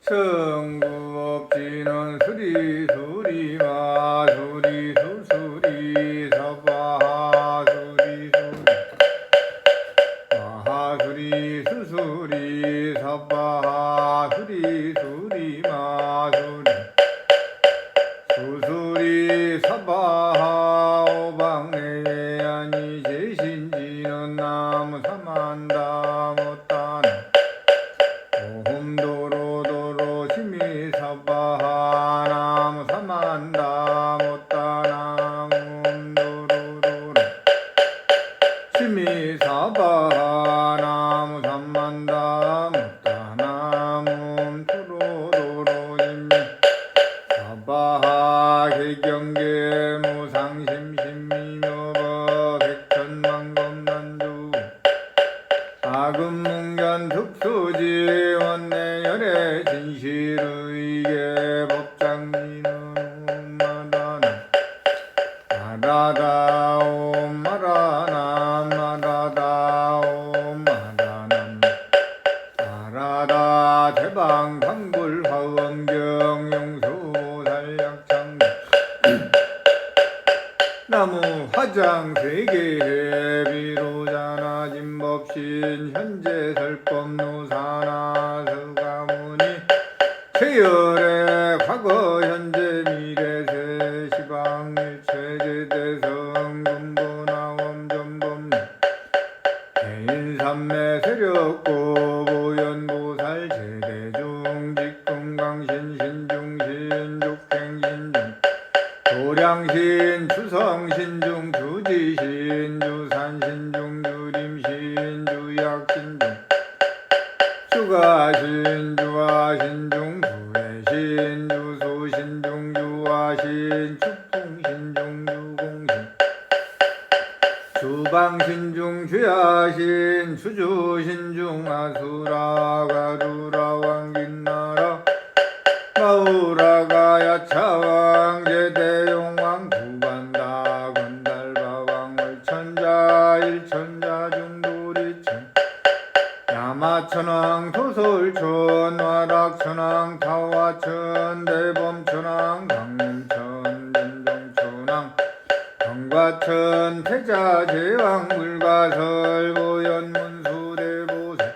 성구업지는 수리수리 마수리 수수리 서바하수리 수리 마하수리 수수리 서바하수리 수리 마수리 수수리 서바하 오방내안이 제신지는 나무 사만다 못다나 오흠도로도로 시미사바하 나무 사만다 못다나 오흠도로도로 시미사바하 나무 삼만다 못다나 오흠도로도로 시미사바하 개경계 무상심심미묘법 백천만검난주 아금문견 특수지 원내열의 진실의계 법장지는 옴마다나 마다다 옴마라나 마다다 옴마다나 마라다 대방 광불 화엄경 용수 살약창 나무 화장 세계해 비로자나 진법신 현재 설법 노사나 서가무니 최열의 과거 현재 미래 세시방일 최제대성 군보나 원전법리 개인삼매 세력고 보현보살 제대중 직금강신 신중신 족행신중 도량신 주성신중 주지신 주산신중 주림신 주약신중 주가신 주화신중 주해신 주소신중 주화신 축풍신중 주공신 주방신중 주야신 주주신중 아수라 가루라 왕긴나라 마우라가 야차왕 제대용왕 구반다 건달바왕 월천자 일천자 중도리천 야마천왕 소설천 와락천왕 타화천 대범천왕 강림천 전정천왕 경과천 태자제왕 물가설 보현문수대보살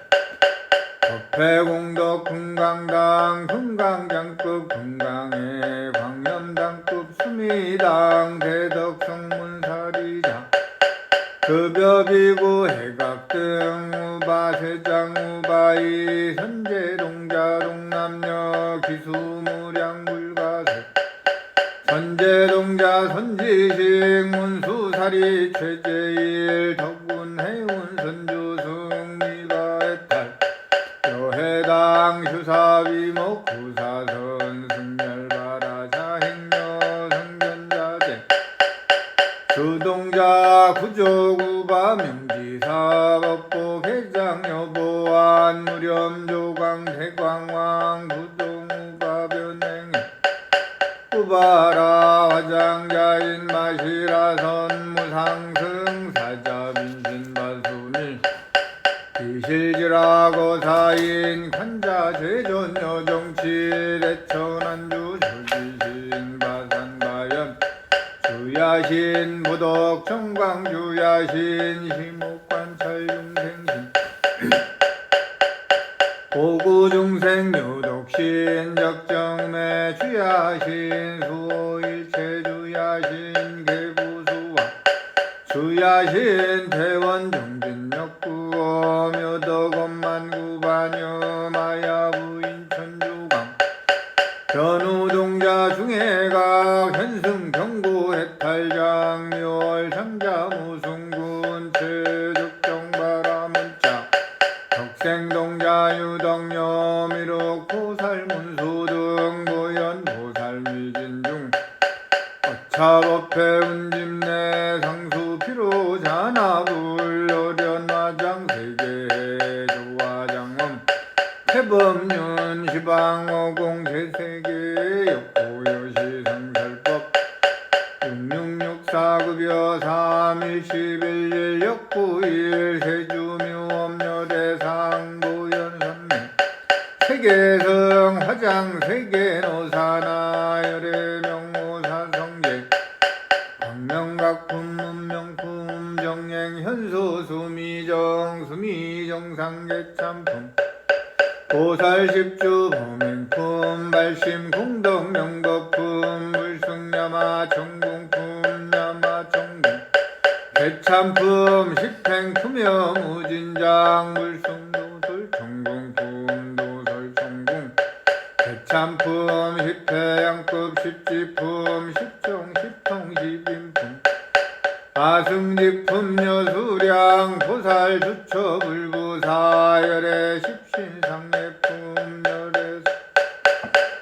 법회공덕 금강당 금강장급 금강의 광염당급 수미당 대덕성문사리자 급여비구 해각등 우바세장 우바이 선제동자 동남녀 기수무량 물가세 선제동자 선지식 문수사리 최제일 덕운해운 선주승미가 해탈 여해당 휴사위목 구사선 승멸바라자 행여 성견자재 주동자 구조구바 명지사 법보 회장 여보안 무렴조광 대광왕 구동우바 변행해 우바라 화장자인 마시라선 무상승 사자빈신바수밀 비실지라고 사인 관자 제전 여정치 대천안주 주지신 바산바연 주야신 부덕 청광 주야신 시목관찰 중생신 고구중생 유독신 적정매 주야신 수호일체 주야신 개구수와 주야신 대원정진역구 묘덕엄만구반여 마야부인천주강 변우동자 중해각 현승경구 해탈장 묘월상자 무승군 최적정바라문자 덕생동자 유덕녀 미륵보살문수등 보현보살위진중 어차법회 운집내 상수피로자나불 어련화장 세계 조화장엄 태법륜 시방어공 제세계 역고요시 성설법 6664급여 3111 역구일 세주묘엄여대상 보현선매 세계성 화장 수량 세계노사나 열애명모사 성제 광명각품 문명품 정행 현수 수미정 수미정상계참품 보살십주 범행품 발심 공덕명거품 불승야마 정궁품 야마 정궁 대참품 십행품여 무진장 불승도설 정궁품 도설 정궁 대참품 십회양급 십지품 십정 십통 십인품 아승지품 여수량 보살 주처 불부사 열애 십신상례품 열애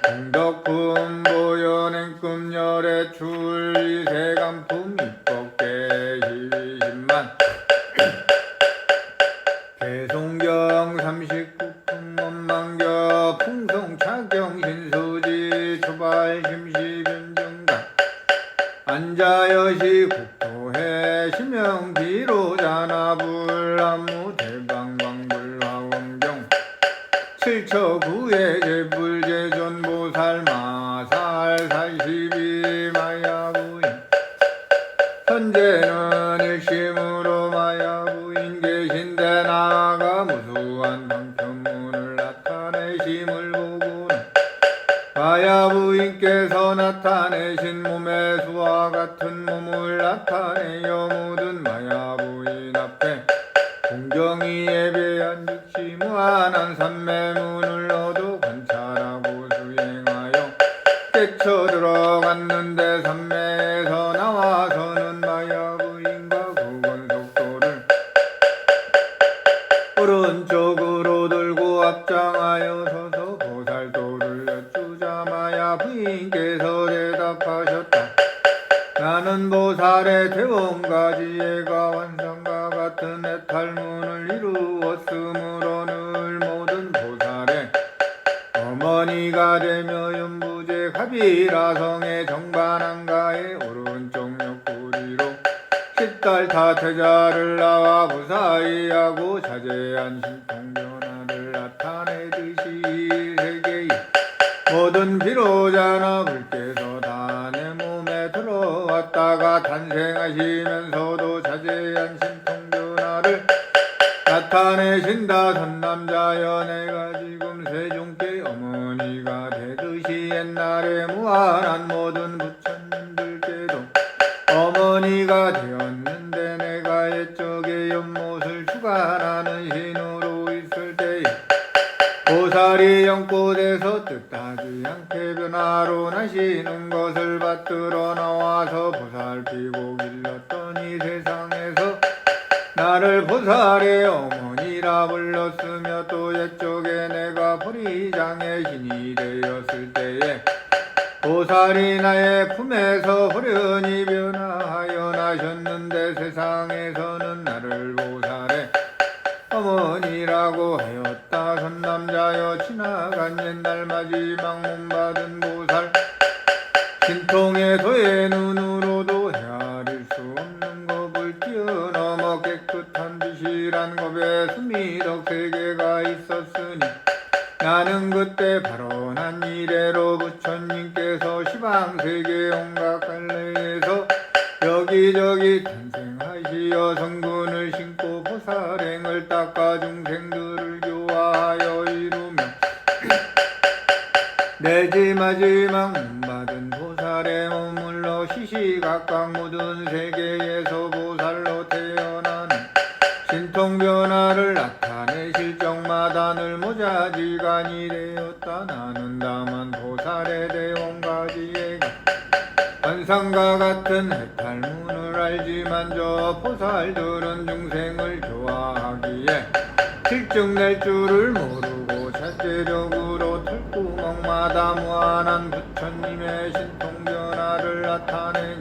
공덕품 보현행금 열애 출이세간품 입법계 희신만 개송경 39품 원망겨 풍성차경 신수지 초발심시변정가 안자여시 국토해 심영비로자나불 안무대방광불화원경 칠처구의 제불제존보살 마살 살십이 마야부인 현재는 일심으로 마야부인 계신데 나아가 무수한 방편문을 나타내심을 보고는 마야부인께서 나타내신 몸의 수와 같은 몸을 나타내어 모든 마야부인 앞에 공경이 예배한 즉시 무한한 삼매문을 얻어 관찰하고 수행하여 깨쳐 들어갔는데 삼매에서 나와서는 마야부인과 구건속도를 오른쪽으로 들고 앞장하여 서서 보살도를 여쭈자 마야부인께서 대답하셨다. 나는 보살의 대원가지애가 환상과 같은 해탈문을 이루었으므로 늘 모든 보살의 어머니가 되며 연부제 가비라성의 정반한가의 오른쪽 옆구리로 10달 타태자를 나와 무사히하고 자제한 신통변화를 나타내듯이 세계의 모든 비로자나 불께서 다 내 몸에 들어왔다가 탄생하시면서도 자제한 신통변화를 나타내신다. 선남자여 내가 지금 세종께 어머니가 되듯이 옛날에 무한한 모든 부처님들께도 어머니가 되었는데 내가 옛적의 연못을 주관하는 신으로 있을 때에 보살이 연꽃에서 뜻하지 않게 변화로 나시는 것을 받들어 나와서 보살피고 길렀더니 세상에서 나를 보살의 어머니라 불렀으며 또 옛적에 내가 보리장의 신이 되었을 때에 보살이 나의 품에서 호련히 변화하여 나셨는데 세상에서는 나를 보살의 어머니라고 하였다. 선남자여 지나간 옛날 마지막 몸받은 보살 신통의 도의 눈으로도 헤아릴 수 없는 겁을 뛰어넘어 깨끗한 비실한 겁에 수미덕 세계가 있었으니 나는 그때 바로 난 이래로 부처님께서 시방세계 온갖 갈래에서 여기저기 탄생하시어 성군을 신고 보살행을 닦아 중생들을 교화하여 이루며 내지 마지막 몸받은 보살에 머물러 시시각각 모든 세계에서 보살로 태어나는 신통변화를 나타내실 적마다 늘 모자지간이 되었다. 나는 다만 보살의 대원가지애가 환상과 같은 해탈문을 알지만 저 보살들은 중생을 교화하기에 실증낼 줄을 모르고 자체적으로 털구멍마다 무한한 부처님의 신통변화를 나타내니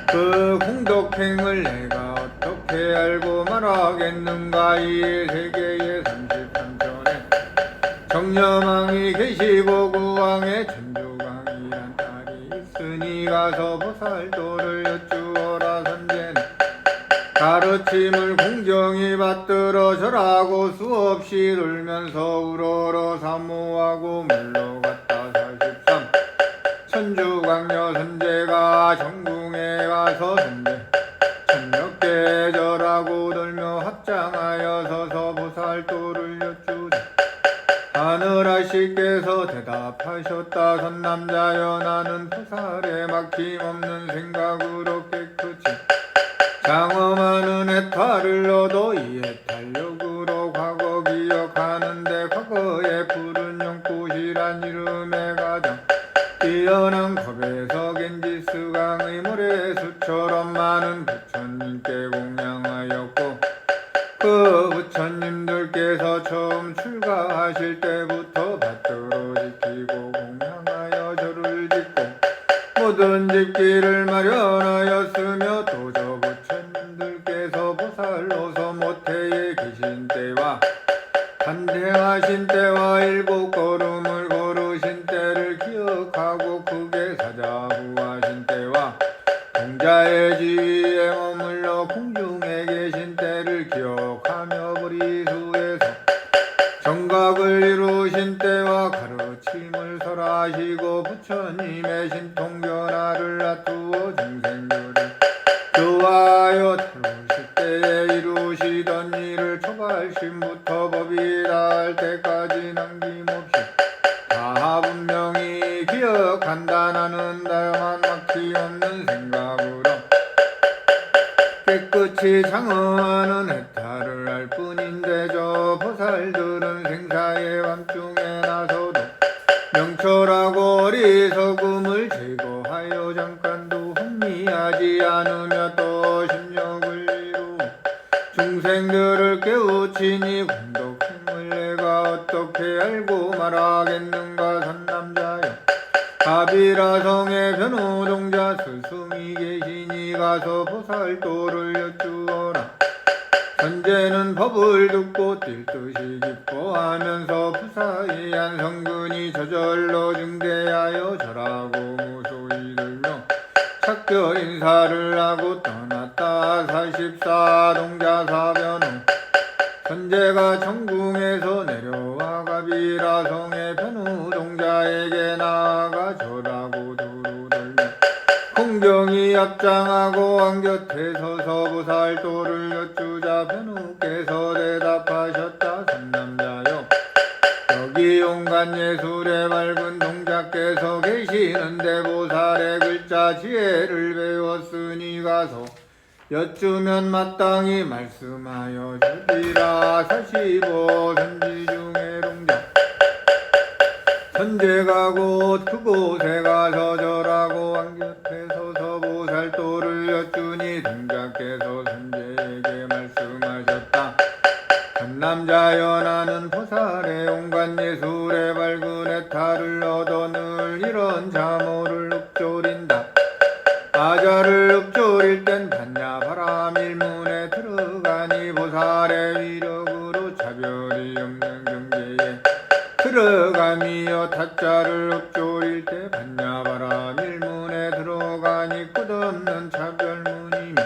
그 공덕행을 내가 어떻게 알고 말하겠는가. 이 세계의 33천에 정녀망이 계시고 그 왕의 천주강이란 딸이 있으니 가서 보살도를 여쭈어라. 선제는 가르침을 공정히 받들어 절하고 수없이 돌면서 우러러 사모하고 물러갔다. 강려 선제가 정궁에 가서 선제 천몇개 절하고 돌며 합장하여 서서 보살도를 여쭈자 하늘아씨께서 대답하셨다. 선남자여 나는 보살에 막힘없는 생각으로 깨끗이 장엄하는 해탈을 얻어 이 해탈력으로 과거 기억하는데 과거의 푸른 연꽃이란 이름의 가장 뛰어난 겁에서 겐지스강의 모래수처럼 많은 부처님께 공양하였고 그 부처님들께서 처음 출가하실 때부터 받들어 지키고 공양하여 절을 짓고 모든 집기를 마련하였으며 또 저 부처님들께서 보살로서 모태에 계신 때와 탄생하신 때와 일곱 걸음을 걸으신 때를 기억하고 크게 사자후하신 때와 공자의 지위에 머물러 공중에 계신 때를 기억하며 보리수에서 정각을 이루신 때와 가르침을 설하시고 부처님의 신통변화를 놔두어 중생들을 교화하여 다루실 때에 이루시던 일을 초발심부터 법이 닿을 때까지 남김없이 다 분명히 기억한다. 나는 다만 막힘없는 생각으로 깨끗이 장엄하는 해탈을 할 뿐인데 저 보살들은 생사의 밤중에 나서도 명철하고 어리석음을 제거하여 잠깐도 혼미하지 않으며 또 심력을 이루어 중생들을 깨우치니 공덕힘을 내가 어떻게 알고 말하겠는가. 선남자여 가비라성의 변호동자 스승이 계시니 가서 보살도를 여쭈어라. 선제는 법을 듣고 뛸 듯이 기뻐하면서 부사이한 성근이 저절로 증대하여 절하고 무소히 들며 작별 인사를 하고 떠났다. 44동자 사변 후 선제가 정궁에서 내려와 가비라성의 변우동자에게 나아가 절하고 두루 돌며 공경히 앞장하고 왕곁에 서서 보살도를 여쭈자 변우께서 대답하셨다. 선남자여 여기 온갖 예술의 맑은 동자께서 계시는데 보살의 글자 지혜를 배웠으니 가서 여쭈면 마땅히 말씀하여 주리라. 45 선지 중에 동자 선제가 곧 그곳에 가서 절하고 왕곁에 서서 보살도를 여쭈니 동자께서 선제에게 말씀하셨다. 선남자여 나는 보살의 온갖 예술의 밝은 해탈을 얻어 늘 이런 자모를 읊조린다. 아자를 읊조릴 땐 반야 바람 일문에 들어가니 보살의 위력으로 차별이 없는 경계에 들어가미여 타자를 읊조릴 때 반야 바람 일문에 들어가니 끝없는 차별문이며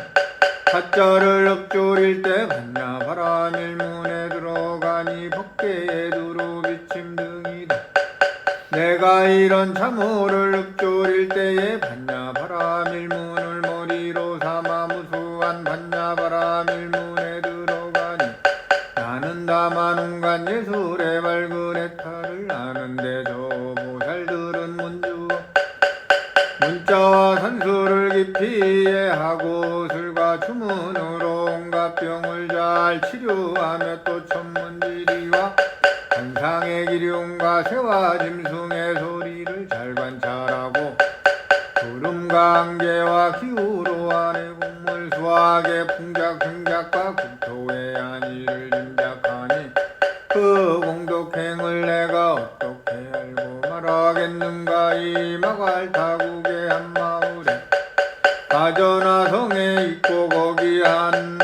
타자를 읊조릴 때 반야 바람 일문에 들어가니 법계의 두루 비침 등이다. 내가 이런 참호를 읊조릴 때에 반야 바람 일문을 머리로 삼아 무수한 반야 바람 일문에 들어가니 나는 다만 온갖 예술의 밝은 해탈을 아는데 저 보살들은 문자와 산수를 깊이 이해하고 술과 주문으로 온갖 병을 잘 치료하며 또 천문지리와 한상의 기륭과 새와 짐승의 소리를 잘 관찰하고 구름과 안개와 기후로 안의 국물 수학의 풍작 행작과 국토의 안위를 짐작하니 그 공덕행을 내가 어떻게 알고 말하겠는가. 이 마갈타국의 한 마을에 가전화 성에 있고 거기 한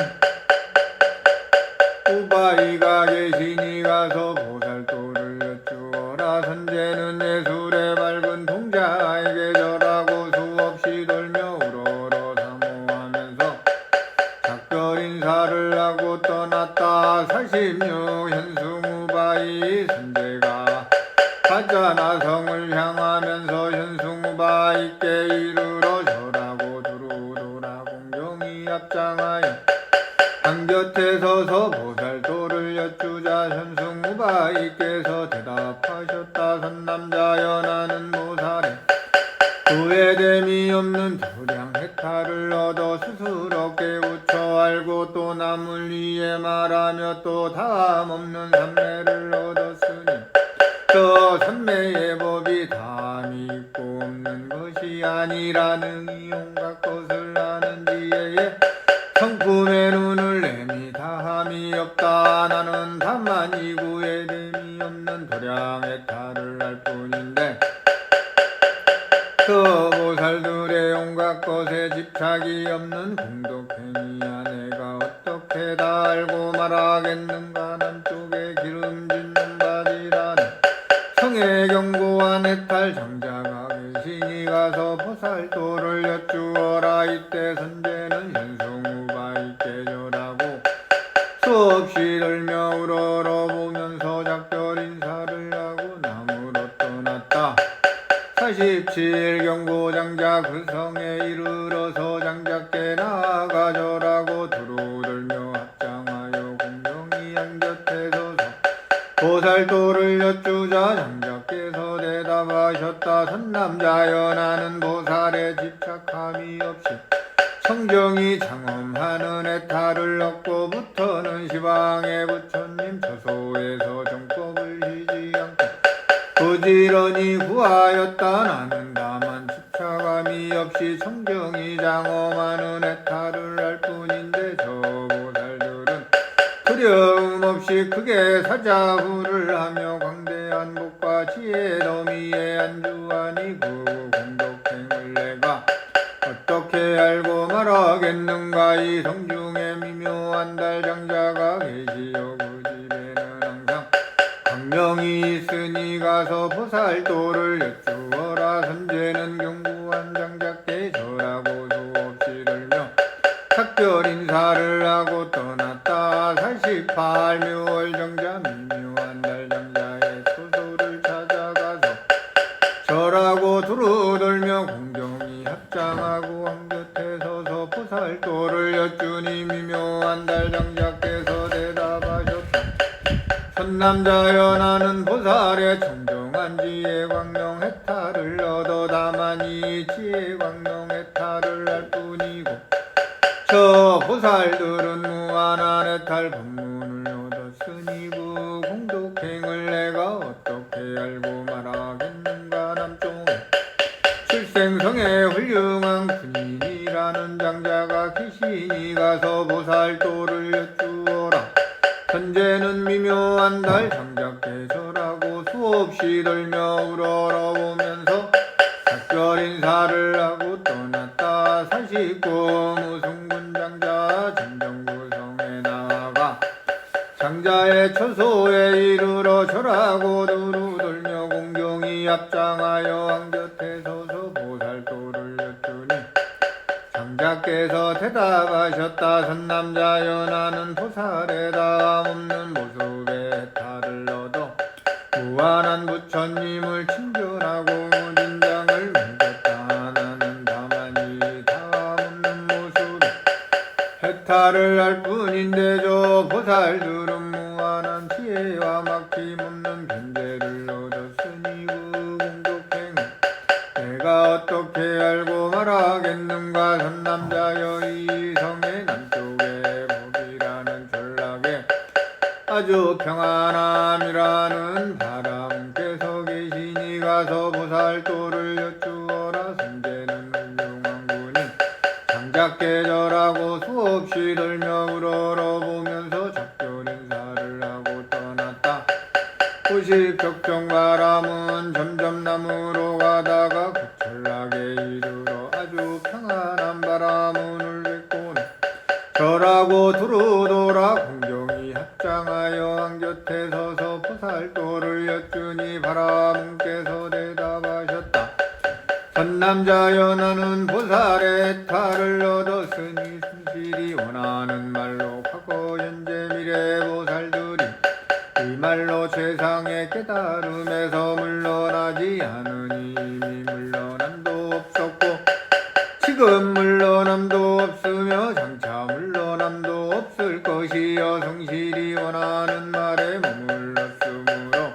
우바이가 계시니 가서 보살도를 여쭈어라. 선제는 예술의 밝은 동자에게 절하고 수없이 돌며 우러러 사모하면서 작별 인사를 하고 떠났다. 46 현승우바이 선제가 가전화 성을 향하면서 현승우바이께 앞장하여 한곁에 서서 보살도를 여쭈자 현승무바이께서 대답하셨다. 선남자여 나는 보살에 후회됨이 없는 도량해탈을 얻어 스스로 깨우쳐 알고 또 남을 위해 말하며 또 다함 없는 삼매를 얻었으니 저 삼매의 법이 다함이 있고 없는 것이 아니라 능히 온갖 것을 아는 지혜에 성품의 눈을 내미 다함이 없다. 나는 다만 이 구애됨이 없는 도량해탈을 할 뿐인데 그 보살들의 온갖 것에 집착이 없는 공덕행위야 내가 어떻게 다 알고 말하겠는가. 남쪽에 기름진 눈바지라는 성의 경고한 해탈 장자가 계시니 가서 보살도를 여쭈어라. 이때 선제는 현승무바이께 절하고 수없이 들며 우러러보면서 작별 인사를 하고 남으로 떠났다. 47 경고장자 그 성에 이르러서 장자께 나아가 절하고 두루들며 합장하여 공경히 양곁에 서서 보살도를 여쭈자 장자께서 대답하셨다. 선남자여 나는 보살에 집착함이 없이 성경이 장엄하는 해탈을 얻고부터는 시방의 부처님 처소에서 정법을 쉬지 않고 부지런히 구하였다. 나는 다만 집착함이 없이 성경이 장엄하는 해탈을 할 뿐인데 저 보살들은 두려움 없이 크게 사자후를 하며 광대한 복과 지혜 너미에 안주하니 그 공덕행을 내가 어떻게 알고 말하겠는가. 이 성중에 미묘한 달장자가 계시오. 그 집에는 항상 광명이 있으니 가서 보살도를 여쭈어라. 선제는 경구한 장자께 절하고 수없이 들며 작별 인사를 하고 떠났다. 48 묘월 정자 미묘한 달장자의 초소를 찾아가서 절하고 두루들며 공경히 합장하고 한곁에 서서 보살도를 여쭈니 미묘한 달장자께서 대답하셨다. 선남자여 나는 보살의 청정한 지혜 광명 해탈을 얻어 다만 이 지혜 광명 해탈을 할 뿐이고 저 보살들은 무한한 해탈 법문을 얻었으니 그 공덕행을 내가 어떻게 알고 말하겠는가. 남쪽에 출생성의 훌륭한 군인이라는 장자가 계시니 가서 보살도를 여쭈어라. 현재는 미묘한 달 장자께 절하고 수없이 들며 우러러보면서 작별 인사를 하고 떠났다. 49 무승군 장자 진정구성에 나아가 장자의 처소에 이르러 절하고 두루들며 공경히 앞장하여 한곁에 서서 보살도를 여쭈니 장자께서 대답하셨다. 선남자여 나는 보살의 다함 없는 모습의 해탈을 얻어 무한한 부처님을 친견하고 진장을 맺었다. 나는 다만 이 다함 없는 모습의 해탈을 할 뿐인데 저 보살들은 무한한 지혜와 막힘없는 견재를 얻었으니 그 공덕행을 내가 어떻게 알고 말하겠는가. 선남자여 이 성의 남쪽에 법이라는 전락에 아주 평안함이라는 바람께서 계시니 가서 보살도를 여쭈어라. 선제는 훌륭한 군인 장자께 절하고 수없이 들며 우러러보면서 작별 인사를 하고 떠났다. 90 적정 바람은 점점 남으로 가다가 그 전락에 이르러 아주 평안한 바람을 뵙고는 절하고 두루돌아 공경히 합장하여 한곁에 서서 보살도를 여쭈니 바람께서 대답하셨다. 선남자여 나는 보살의 해탈을 얻었으니 순실히 원하는 말로 과거 현재 미래 보살들이 이 말로 세상의 깨달음에서 물러나지 않으니 이미 물러남도 없었고 지금 물러남 남도 없으며 장차 물러남도 없을 것이여 성실히 원하는 말에 머물렀으므로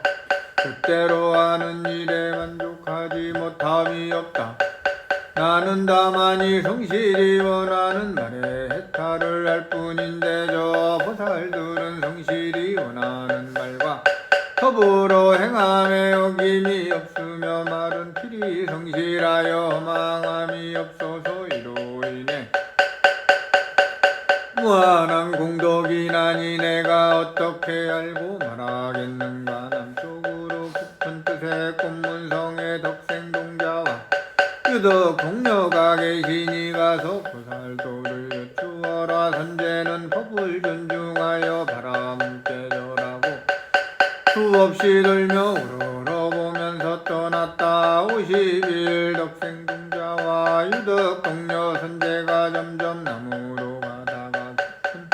뜻대로 하는 일에 만족하지 못함이 없다. 나는 다만 성실히 원하는 말에 해탈을 할 뿐인데 저 보살들은 성실히 원하는 말과 더불어 행함에 어김이 없으며 말은 필히 성실하여 허망함이 없어서 이로 인해 무한한 공덕이나니 내가 어떻게 알고 말하겠는가. 남쪽으로 깊은 뜻의 꽃문성의 덕생동자와 유덕 동료가 계시니 가서 보살도를 여쭈어라. 선제는 법을 존중하여 바람께 절하고 수없이 돌며 우러러보면서 떠났다. 50일 덕생동자와 유덕 동료 선제가 점점 남으로 가다가 깊은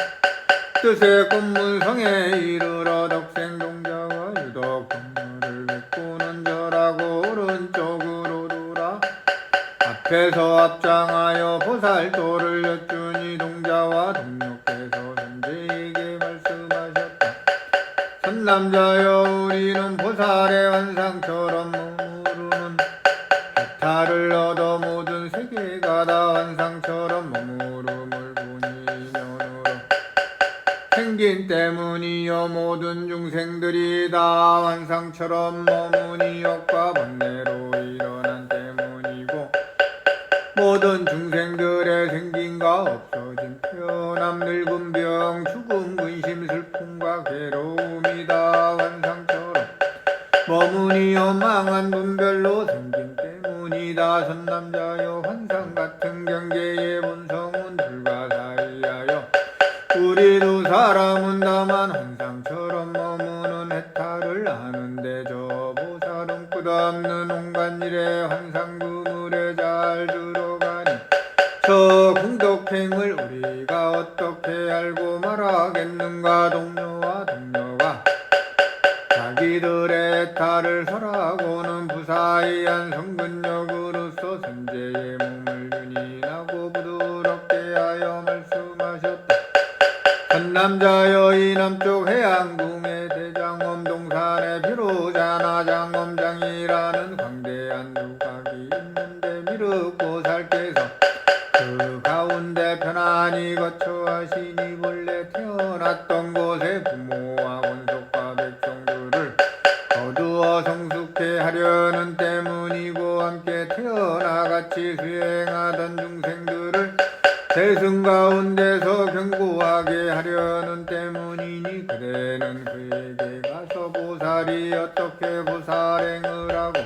뜻의 꽃문성에 이르러 덕생동자와 유덕 동료를 뵙고는 절하고 오른쪽으로 돌아 앞에서 앞장하여 보살도를 여쭈니 동자와 동료께서 선제에게 말씀하셨다. 선남자여, 우리는 보살의 환상처럼 머무르는 해탈을 얻어 모든 세계가 다 환상처럼 머무름을 보니 면으로 생긴 때문이요 모든 중생들이 다 환상처럼 머무니 역과 번뇌로 일어난 때문이고 모든 중생들의 생긴가 없어진 태어남 늙음 병 죽음 근심 슬픔과 괴로움이 다 환상처럼 머무니 허망한 분별로 생긴 때문이다. 선남자여, 환상 같은 경계의 본성은 불가사의하여 우리도 사람은 다만 환상처럼 머무는 해탈을 하는데 저 보살은 끝없는 온갖 일에 환상 그물에 잘 들어가니 저 공덕행을 우리가 어떻게 알고 말하겠는가. 동료와 동료가 자기들의 해탈을 설하고는 부사의한 성근력으로서 선제의 몸을 윤인하고 부드럽게 하여 말씀하셨다. 선남자여, 이 남쪽 해안궁의 대장엄 동산에 비로자나 장엄장이라는 광대한 두각이 있는데 미륵보살께서 그 가운데 편안히 거처 하시니 본래 태어났던 곳에 부모와 권속과 백성들을 거두어 성숙해 하려는 때문이고 함께 태어나 같이 수행하던 중생들을 대승 가운데서 견고하게 하려는 때문이니 그대는 그에게 가서 보살이 어떻게 보살행을 하고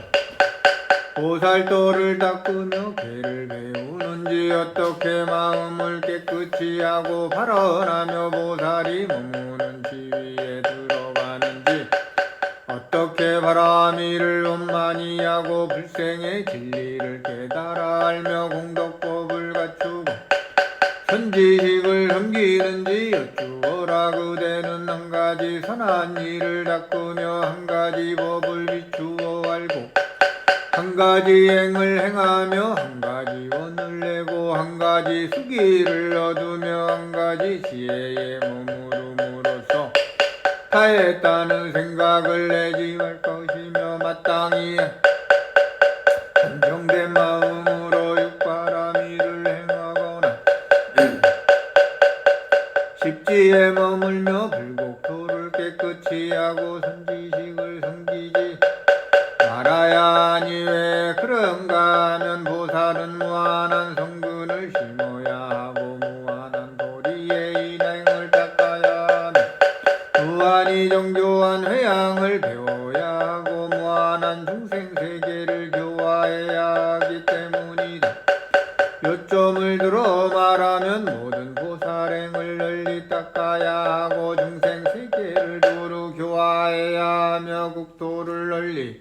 보살도를 닦으며 괴를 배우는지 어떻게 마음을 깨끗이 하고 발언하며 보살이 머무는 지위에 들어가는지 어떻게 바람이를 원만히 하고 불생의 진리를 깨달아 알며 공덕법을 갖추고 선지식을 섬기는지 여쭈어라. 그대는 한 가지 선한 일을 닦으며 한 가지 법을 비추어 알고 한 가지 행을 행하며 한 가지 원을 내고 한 가지 수기를 얻으며 한 가지 지혜에 머무름으로써 다했다는 생각을 내지 말 것이며 마땅히 안정된 마음으로 육바라밀을 행하거나 십지에 머물며 불국토를 깨끗이 하고 선지식을 섬기지 말아야 하니 왜 그런가 하면 보살은 무한한 성근을 심어야 하고 무한한 도리의 인행을 닦아야 하며 무한히 정교한 회양을 배워야 하고 무한한 중생세계를 교화해야 하기 때문이다. 요점을 들어 말하면 모든 보살행을 널리 닦아야 하고 중생세계를 두루 교화해야 하며 국토를 널리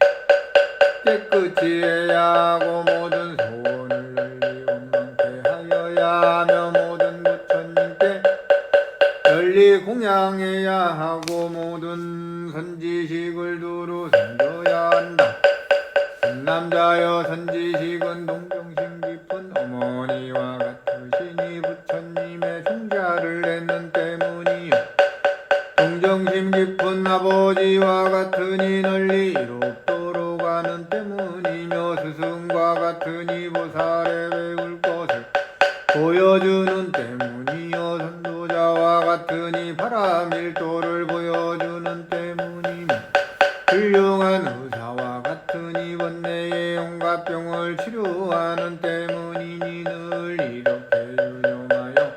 깨끗이 해야 하고 모든 소원을 널리 원망케 하여야 하며 모든 부처님께 널리 공양해야 하고 모든 선지식을 두루 섬겨야 한다. 선남자여, 선지식은 동정심 깊은 어머니와 같으시니 아버지와 같으니 널리 이롭도록 하는 때문이며 스승과 같으니 보살에 배울 것을 보여주는 때문이요 선도자와 같으니 바람일도를 보여주는 때문이며 훌륭한 의사와 같으니 원내의 온갖 병을 치료하는 때문이니 늘 이렇게 유념하여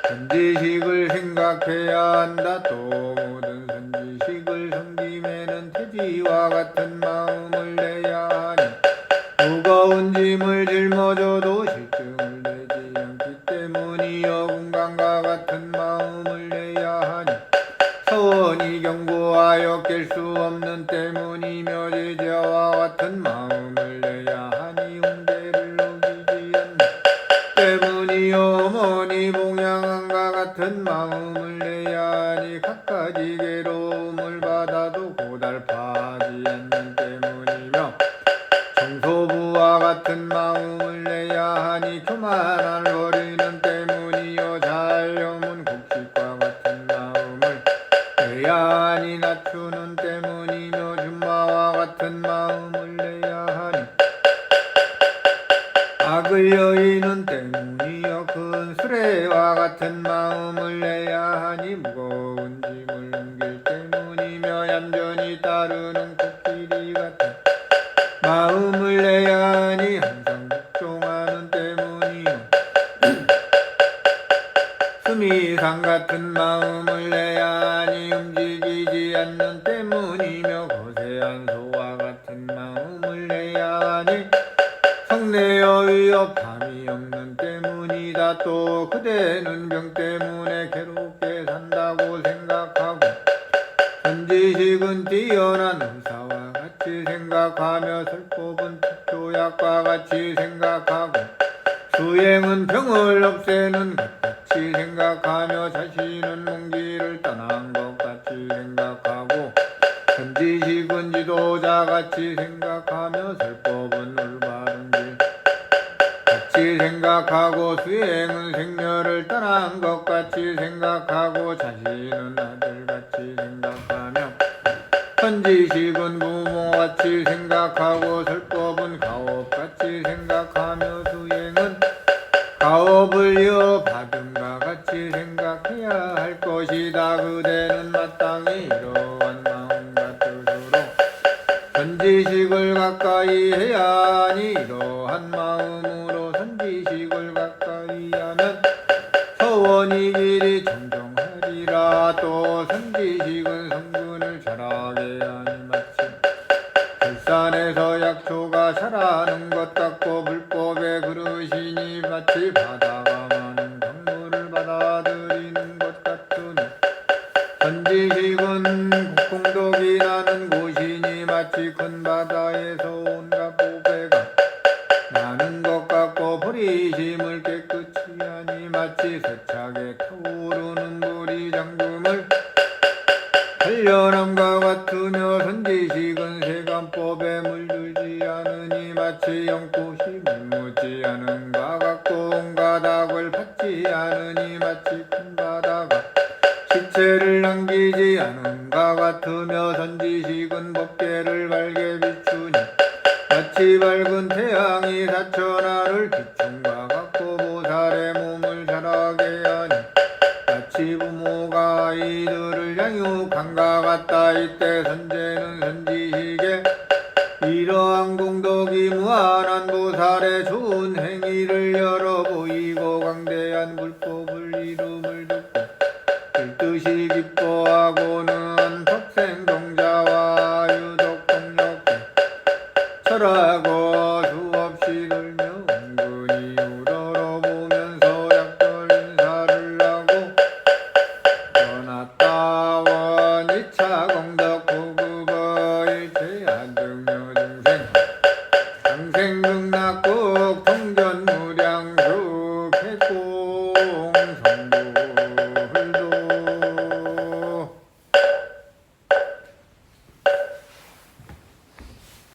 선지식을 생각해야 한다. 또 모든 선지식을 섬김에는 태지와 같은 마음을 내야 하니 무거운 짐을 짊어져도 실증을 내지 않기 때문이여 군강과 같은 마음을 내야 하니 서원이 견고하여 깰 수 없는 때문이며 제자와 같은 마음을 내야 하니 홍대를 어기지 않는 때문이요 어머니 봉양함과 같은 마음을 내야 하니 갖가지 괴로움을 받아도 고달파하지 않는 때문이며 정소부와 같은 마음을 내야 하니 교만을 버리는 때문이요 자염은 곡식과 같은 마음을 내야 하니 낮추는 때문이며 준마와 같은 마음을 내야 하니 악을 여의는 때문이요 큰 수레와 같은 마음을 내야 하니 무거운 짐을 옮길 때문이며 얌전히 따르는 코끼리 같은 마음을 내야 하니 항상 복종하는 때문이요 수미상 같은 마음을 내야 하니 움직이지 않는 때문이며 거세한 소와 같은 마음을 내야 하니 성내여 위협함이 없는 때문이다. 또 그대는 병 때문에 괴롭게 산다고 생각하고 선지식은 뛰어난 의사와 같이 생각하며 설법은 특효약과 같이 생각하고 수행은 병을 없애는 것 같이 생각하며 자신은 먼길을 떠난 것 같이 생각하고 선지식은 지도자 같이 생각하며 설법은 올바른 길 같이 생각하고 수행은 생멸을 떠난 것 같이 생각하고 자신은 아들같이 생각하며 선지식은 부모같이 생각하고 설법은 가업같이 생각하며 수행은 가업을 이어받음과 같이 생각해야 할 것이다. 그대는 마땅히 이러한 마음과 뜻으로 선지식을 가까이 해야 하니 이러한 마음으로 선지식을 가까이 하면 서원이 길이 청정하리라. 또 선지식은 성분을 자라게 하니 마치 들산에서 약초가 자라는 것 같고 불법의 그릇이니 마치 바다가 많은 강물을 받아들이는 것 같으니 선지식은 공덕이 나는 곳이니 마치 큰 바다에서 온갖 보배가 나는 것 같고 버리심을 깨끗이 하니 마치 세차게 타오르는 물이 잠금을 한련함과 같으며 선지식은 세간법에 물들지 않으니 마치 연꽃이 물묻지 않은 것 같고 온갖 악을 받지 않으니 마치 큰 바다가 시체를 남기지 않은 것 같으며 선지식은 법계를 밝게 비추니 마치 밝은 태양이 사천하를 비춘과 같고 보살의 몸을 자라게 하니 마치 부모가 아이들을 양육한과 같다. 이때 선제는 선지식에 이러한 공덕이 무한한 보살의 좋은 행위를 열어 보이고 광대한 불법을 이름을 듣고 뜻이 기뻐하고는